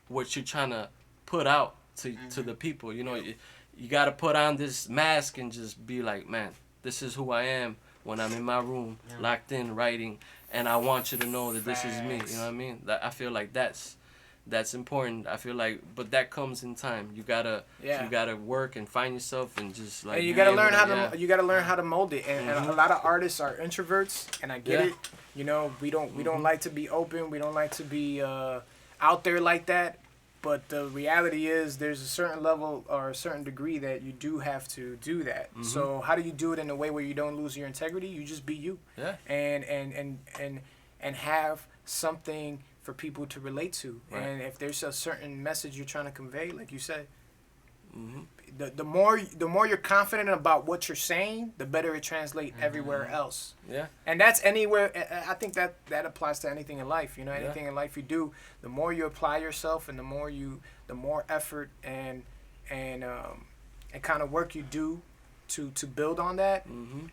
what you're trying to put out. to the people. You know, you got to put on this mask and just be like, man, this is who I am when I'm in my room, locked in, writing, and I want you to know that this is me. You know what I mean? I feel like that's important. I feel like, but that comes in time. You gotta work and find yourself and just like. And you gotta learn how to mold it. And a lot of artists are introverts, and I get it. You know, we don't like to be open. We don't like to be out there like that. But the reality is, there's a certain level or a certain degree that you do have to do that. So how do you do it in a way where you don't lose your integrity? You just be you. Yeah. And have something for people to relate to. Right. And if there's a certain message you're trying to convey, like you said, the more you're confident about what you're saying, the better it translates everywhere else. Yeah. And that's anywhere. I think that applies to anything in life. You know, anything in life you do, the more you apply yourself, and the more effort and kind of work you do to build on that,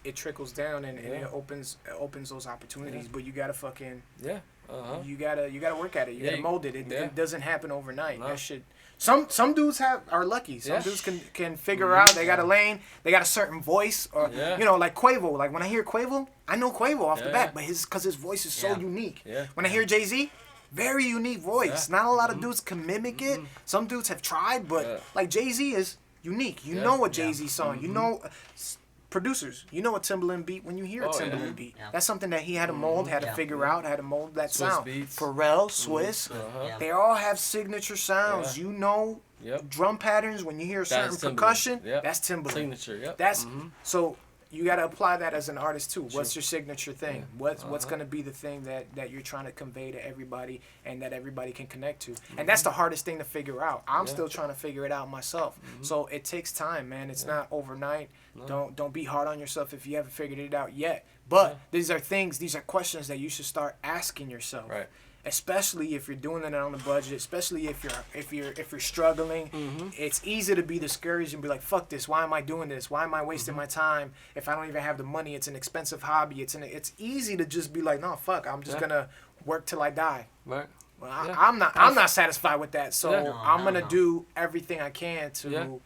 it trickles down and it opens those opportunities. But you gotta fucking you gotta work at it. You gotta mold it. It doesn't happen overnight. No. That shit. Some dudes are lucky. Some dudes can figure out. They got a lane. They got a certain voice, or you know, like Quavo. Like when I hear Quavo, I know Quavo off the bat, but because his voice is so unique. Yeah. When I hear Jay-Z, very unique voice. Not a lot of dudes can mimic it. Some dudes have tried, but like Jay-Z is unique. You know a Jay-Z song. You know. Producers, you know a Timbaland beat when you hear a Timbaland beat. Yeah. That's something that he had to mold, had to figure out, had to mold that Swiss sound. Beats. Pharrell, Swiss, they all have signature sounds. You know drum patterns when you hear a certain percussion. That's Timbaland. Signature. That's so you got to apply that as an artist too. What's your signature thing? What's going to be the thing that you're trying to convey to everybody and that everybody can connect to? And that's the hardest thing to figure out. I'm still trying to figure it out myself. So it takes time, man. It's not overnight. No. Don't be hard on yourself if you haven't figured it out yet. But these are questions that you should start asking yourself. Right. Especially if you're doing it on a budget, especially if you're struggling, it's easy to be discouraged and be like, "Fuck this! Why am I doing this? Why am I wasting my time if I don't even have the money? It's an expensive hobby. It's easy to just be like, no, fuck! I'm just gonna work till I die. Right. Well, I'm not satisfied with that. So I'm gonna do everything I can to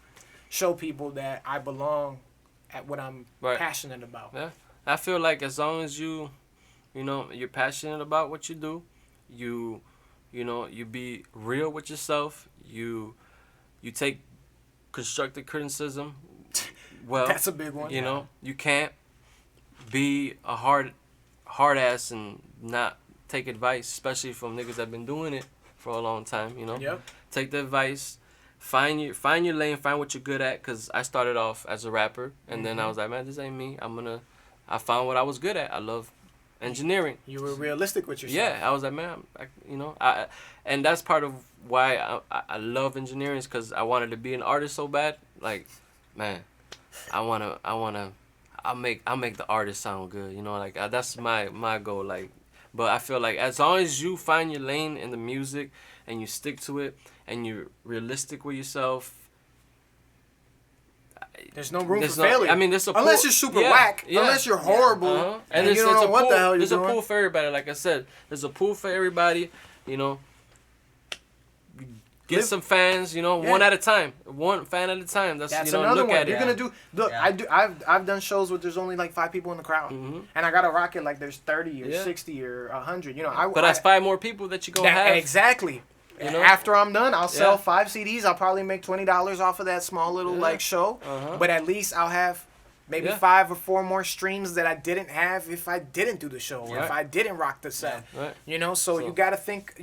show people that I belong at what I'm passionate about. Yeah. I feel like as long as you're passionate about what you do. You be real with yourself. You take constructive criticism. Well, that's a big one. You know, you can't be a hard ass and not take advice, especially from niggas that been doing it for a long time. You know, take the advice. Find your lane. Find what you're good at. Cause I started off as a rapper, and then I was like, man, this ain't me. I found what I was good at. I love engineering. You were realistic with yourself. Yeah, I was like, man, and that's part of why I love engineering, is because I wanted to be an artist so bad. Like, man, I'll make the artist sound good. You know, like that's my goal. Like, but I feel like as long as you find your lane in the music and you stick to it and you're realistic with yourself. There's no room for failure. I mean, unless you're super whack. Unless you're horrible. And you don't know what the hell you're doing. There's a pool for everybody. Like I said, there's a pool for everybody. You know, get some fans. You know, one at a time. One fan at a time. That's another look one. At you're gonna do. Look, I've done shows where there's only like 5 people in the crowd, and I gotta rock it like there's 30 or 60 or 100. You know, but that's 5 more people that you gonna have. Exactly. You know? After I'm done, I'll sell 5 CDs. I'll probably make $20 off of that small little show. But at least I'll have maybe 5 or 4 more streams that I didn't have if I didn't do the show or if I didn't rock the set. Right. You know, so you gotta think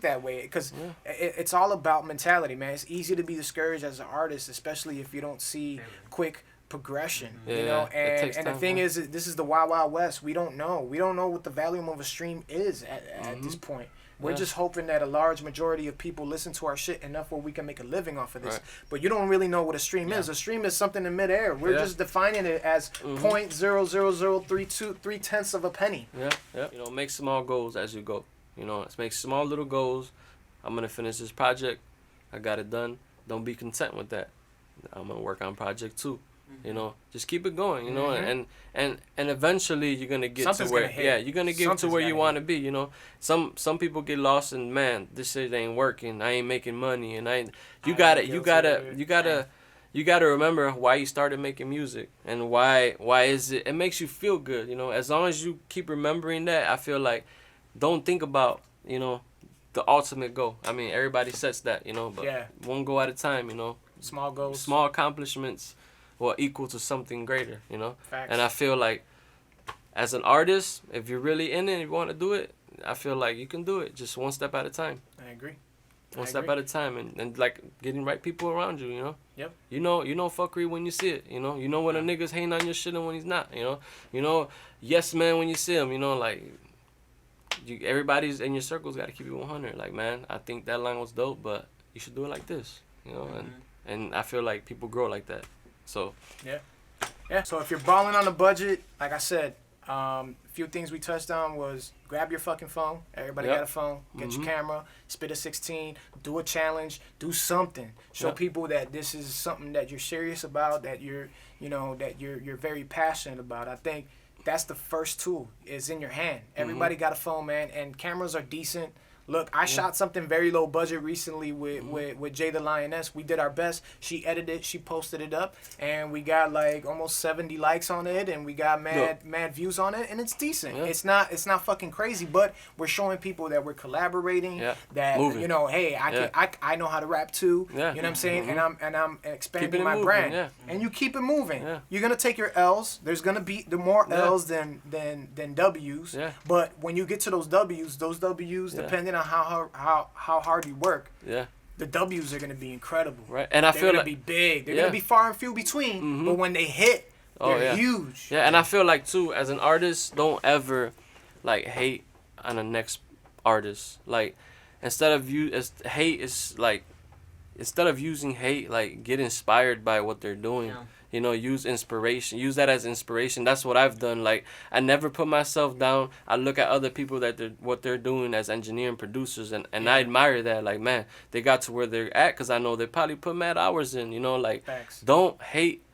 that way, because it's all about mentality, man. It's easy to be discouraged as an artist, especially if you don't see quick progression. You know, and the thing is, this is the Wild Wild West. We don't know what the volume of a stream is at this point. We're just hoping that a large majority of people listen to our shit enough where we can make a living off of this. Right. But you don't really know what a stream is. A stream is something in midair. We're just defining it as 0.00032 of a penny. Yeah. You know, make small goals as you go. You know, let's make small little goals. I'm gonna finish this project. I got it done. Don't be content with that. I'm gonna work on project 2. You know, just keep it going. You know, and eventually you're gonna get Something's to where gonna hit. you're gonna get Something's to where you gotta want to be. You know, some people get lost in, man, this shit ain't working. I ain't making money, and you gotta remember why you started making music and why is it makes you feel good. You know, as long as you keep remembering that, I feel like don't think about, you know, the ultimate goal. I mean, everybody sets that, you know, but one goal at a time. You know, small goals, small accomplishments will equal to something greater, you know? Facts. And I feel like as an artist, if you're really in it and you want to do it, I feel like you can do it just one step at a time. I agree. One step at a time, and like getting right people around you, you know? Yep. You know fuckery when you see it, you know? You know when a nigga's hating on your shit and when he's not, you know? You know, yes man when you see him, you know, like, everybody's in your circle's got to keep it 100. Like, man, I think that line was dope, but you should do it like this, you know? And I feel like people grow like that. So yeah. So if you're balling on a budget, like I said, a few things we touched on was grab your fucking phone. Everybody got a phone. Get your camera. Spit a 16. Do a challenge. Do something. Show people that this is something that you're serious about. That you're very passionate about. I think that's the first tool. Is in your hand. Everybody got a phone, man, and cameras are decent. Look, I shot something very low budget recently with Jay the Lioness. We did our best. She edited it. She posted it up. And we got like almost 70 likes on it. And we got mad views on it. And it's decent. Yeah. It's not fucking crazy. But we're showing people that we're collaborating. Yeah. That, moving. You know, hey, I know how to rap too. Yeah. You know what I'm saying? And I'm expanding my brand. Yeah. And you keep it moving. Yeah. You're going to take your L's. There's going to be more L's than W's. Yeah. But when you get to those W's, depending on how hard you work, the W's are gonna be incredible. Right, and they're gonna be big. They're gonna be far and few between, but when they hit, they're huge. Yeah, and I feel like too, as an artist, don't ever like hate on the next artist. Like instead of using hate, like get inspired by what they're doing. Yeah. You know, use inspiration. Use that as inspiration. That's what I've done. Like, I never put myself down. I look at other people what they're doing as engineering producers, and I admire that. Like, man, they got to where they're at because I know they probably put mad hours in. You know, like, don't hate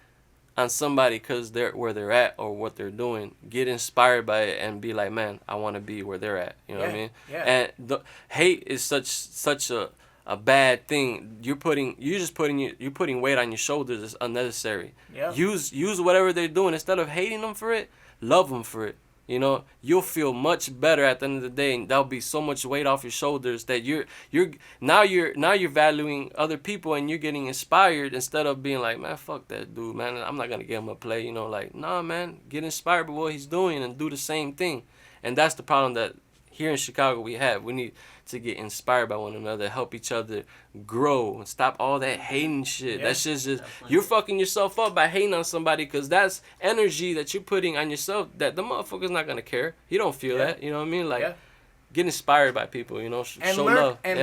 on somebody because they're where they're at or what they're doing. Get inspired by it and be like, man, I want to be where they're at. You know what I mean? Yeah. And the hate is such a bad thing. You're putting weight on your shoulders. It's unnecessary. Yeah. Use whatever they're doing instead of hating them for it. Love them for it. You know, you'll feel much better at the end of the day, and that'll be so much weight off your shoulders that you're valuing other people and you're getting inspired instead of being like, man, fuck that dude, man. I'm not gonna give him a play. You know, like, nah, man, get inspired by what he's doing and do the same thing. And that's the problem that here in Chicago we have. We need to get inspired by one another, help each other grow, and stop all that hating shit. That shit's just, you're fucking yourself up by hating on somebody because that's energy that you're putting on yourself that the motherfucker's not gonna care. He don't feel that, you know what I mean? Like, get inspired by people, you know, show love. And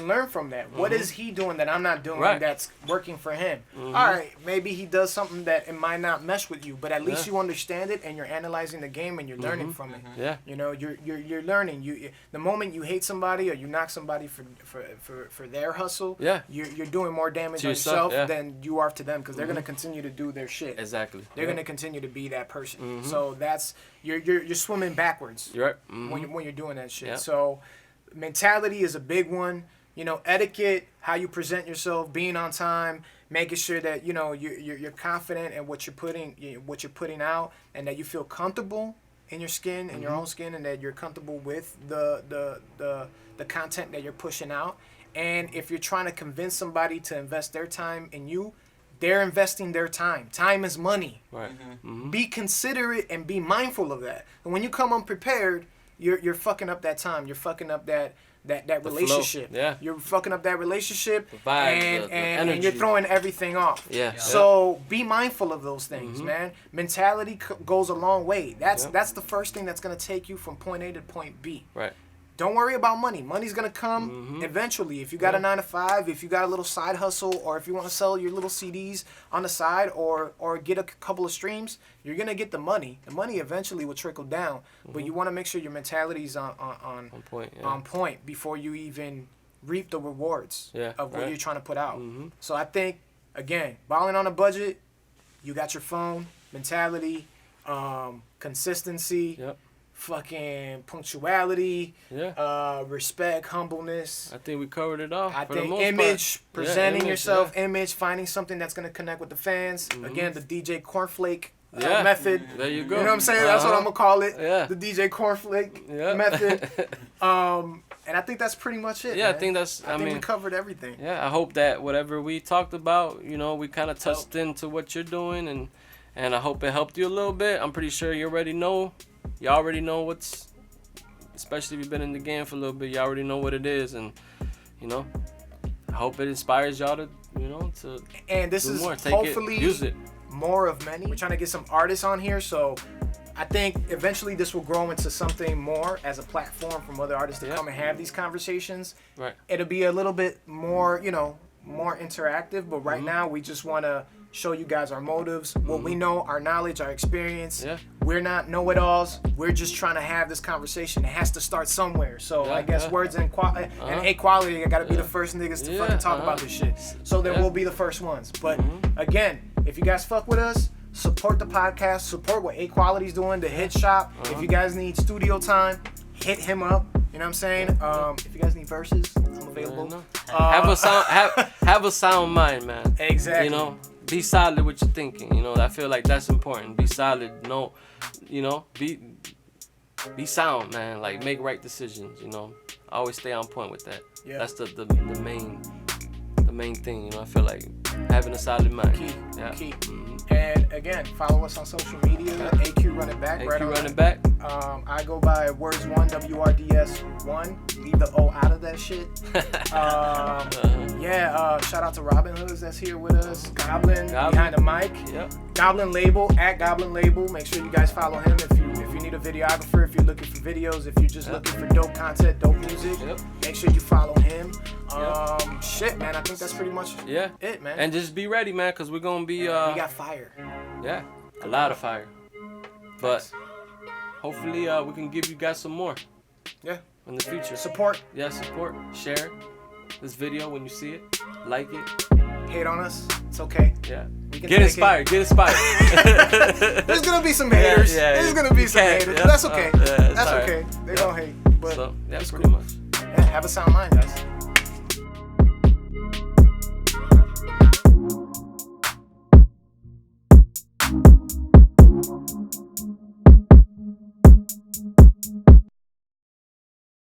learn from that. What is he doing that I'm not doing that's working for him? All right, maybe he does something that it might not mesh with you, but at least you understand it and you're analyzing the game and you're learning from it. Yeah. You know, you're learning. The moment you hate somebody or you knock somebody for their hustle, you're doing more damage on yourself than you are to them because they're gonna continue to do their shit. Exactly. They're gonna continue to be that person. So that's you're swimming backwards. You're right. When you're doing that shit. Yep. So mentality is a big one. You know, etiquette, how you present yourself, being on time, making sure that, you know, you're confident in what you're putting out, and that you feel comfortable in your skin, in your own skin, and that you're comfortable with the content that you're pushing out. And if you're trying to convince somebody to invest their time in you, they're investing their time. Time is money. Right. Be considerate and be mindful of that. And when you come unprepared, you're fucking up that time. You're fucking up that relationship. Yeah. You're fucking up that relationship. The vibe, and you're throwing everything off. Yeah. So be mindful of those things, man. Mentality goes a long way. That's the first thing that's gonna take you from point A to point B. Right. Don't worry about money. Money's gonna come eventually. If you got a 9-to-5, if you got a little side hustle, or if you want to sell your little CDs on the side, or get a couple of streams, you're gonna get the money. The money eventually will trickle down, but you want to make sure your mentality's on point before you even reap the rewards of what you're trying to put out. So I think, again, balling on a budget, you got your phone, mentality, consistency, fucking punctuality, respect, humbleness. I think we covered it all. I think image, presenting yourself, image, finding something that's going to connect with the fans. Again, the DJ Cornflake method. There you go. You know what I'm saying? That's what I'm going to call it. Yeah. The DJ Cornflake method. And I think that's pretty much it. Yeah, man. I think that's. I think we covered everything. Yeah, I hope that whatever we talked about, we kind of touched into what you're doing, and I hope it helped you a little bit. I'm pretty sure you already know. You already know what's, especially if you've been in the game for a little bit. You already know what it is, and I hope it inspires y'all to, to. And this do is more. hopefully Use it. more of many. We're trying to get some artists on here, so I think eventually this will grow into something more as a platform from other artists to come and have these conversations. Right. It'll be a little bit more, more interactive, but right now we just want to show you guys our motives, what we know, our knowledge, our experience. Yeah. We're not know-it-alls. We're just trying to have this conversation. It has to start somewhere. So I guess words and equality, I got to be the first niggas to fucking talk about this shit. So then we'll be the first ones. But again, if you guys fuck with us, support the podcast, support what Equality's doing, the Hit Shop. If you guys need studio time, hit him up. You know what I'm saying? If you guys need verses, I'm available. Have a sound mind, man. Exactly. Be solid with your thinking. I feel like that's important. Be solid. No, be sound, man. Like, make right decisions. Always stay on point with that. Yeah. That's the main thing. I feel like having a solid mind. Key. And again, follow us on social media. AQ Running Back. AQ Running Back. I go by Words1 WRDS1. Leave the O out of that shit. Shout out to Robin Hoods that's here with us. Goblin behind the mic. Yep. Goblin Label at Goblin Label. Make sure you guys follow him if you need a videographer, if you're looking for videos, if you're just looking for dope content, dope music. Make sure you follow him. Shit, man. I think that's pretty much it, man. And just be ready, man, because we're gonna be. We got fire. Yeah, a lot of fire. But hopefully we can give you guys some more. Yeah. In the future. Support. Yeah, support. Share this video when you see it. Like it. Hate on us. It's okay. Yeah. Get inspired. Get inspired. There's gonna be some haters. There's gonna be some haters. But that's okay. That's okay. They're gonna hate. But so, pretty much. Yeah, have a sound mind, guys.